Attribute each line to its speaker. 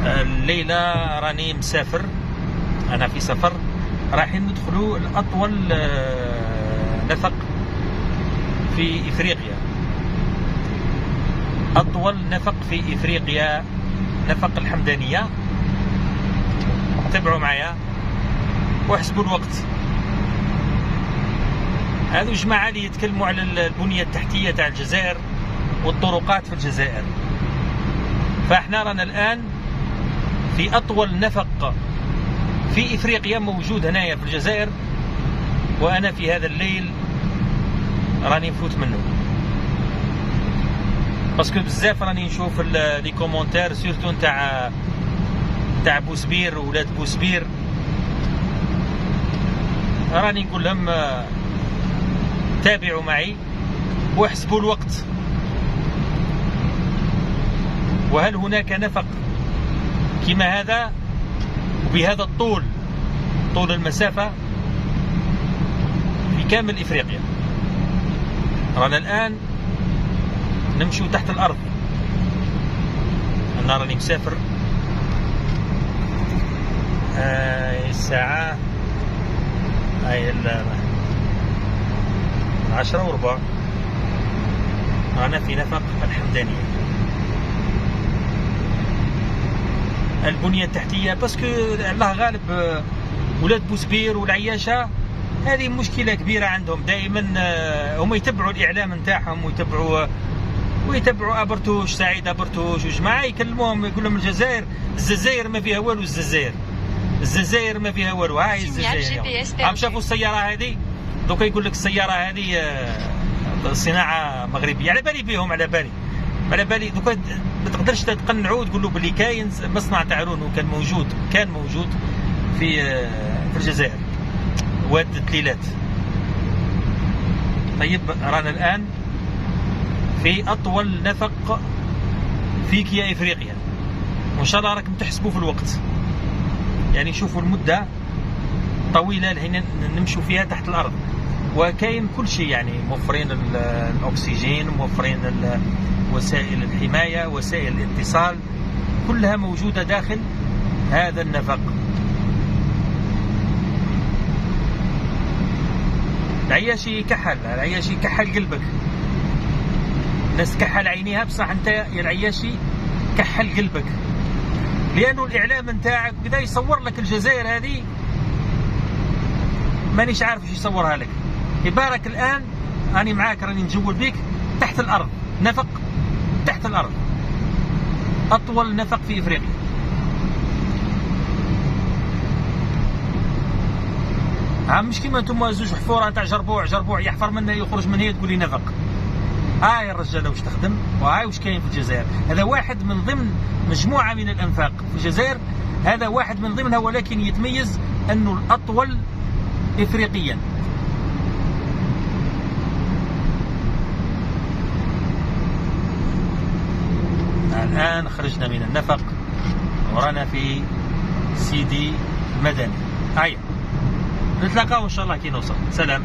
Speaker 1: الليلة راني مسافر، أنا في سفر، رايحين ندخلوا الأطول نفق في إفريقيا، أطول نفق في إفريقيا، نفق الحمدانية. تابعوا معايا واحسبوا الوقت. هذو جماعة اللي يتكلموا على البنية التحتية تاع الجزائر والطرقات في الجزائر، فاحنا رانا الآن في أطول نفق في إفريقيا موجود هنايا في الجزائر، وأنا في هذا الليل راني نفوت منه، باسكو بزاف راني نشوف لي كومونتير سورتو تاع بوسبير وولاد بوسبير، راني نقول لهم تابعوا معي واحسبوا الوقت. وهل هناك نفق كما هذا وبهذا الطول، طول المسافة في كامل إفريقيا؟ رانا الآن نمشي تحت الأرض، أنا راني مسافر الساعة 10:15، رانا في نفق الحمدانية. البنية التحتية باسكو الله غالب ولاد بوسبير والعياشة هذه مشكلة كبيرة عندهم، دائما هم يتبعوا الإعلام نتاعهم ويتبعوا أبرتوش، سعيد أبرتوش وجماعة يكلموهم يقول لهم الجزائر ما فيها والو، الجزائر ما فيها والو، هاي الجزائر. عم شافوا السيارة هذه دوكا يقول لك السيارة هذه صناعة مغربية، على بالي بهم، على بالي دوكا ما تقدرش تقنعوا تقول له بلي كاين مصنع تاع رونو كان موجود في الجزائر، واد التليلات. طيب رانا الآن في أطول نفق في كيا إفريقيا، وإن شاء الله راكم تحسبوا في الوقت، يعني شوفوا المدة طويلة لهنا نمشوا فيها تحت الأرض، وكاين كل شيء، يعني موفرين الأكسجين، موفرين وسائل الحماية، وسائل الاتصال، كلها موجودة داخل هذا النفق. العياشي كحل قلبك، الناس كحل عينيها، بصح انت يا العياشي كحل قلبك، لأنه الإعلام نتاعك بدا يصور لك الجزائر هذه مانيش عارف ايش يصورها لك. يبارك الآن أنا معاك، راني نجول بيك تحت الأرض، نفق تحت الأرض، أطول نفق في إفريقيا. مش كيما انتم زوج حفورة تاع جربوع يحفر منه يخرج من هي تقول لي نفق. هاي الرجاله واش تخدم، وهاي واش كاين في الجزائر. هذا واحد من ضمن مجموعة من الأنفاق في الجزائر، هذا واحد من ضمنها، ولكن يتميز أنه الأطول إفريقيا. الآن خرجنا من النفق ورانا في سيدي مدني. هيا نتلاقاو إن شاء الله كي نوصل. سلام.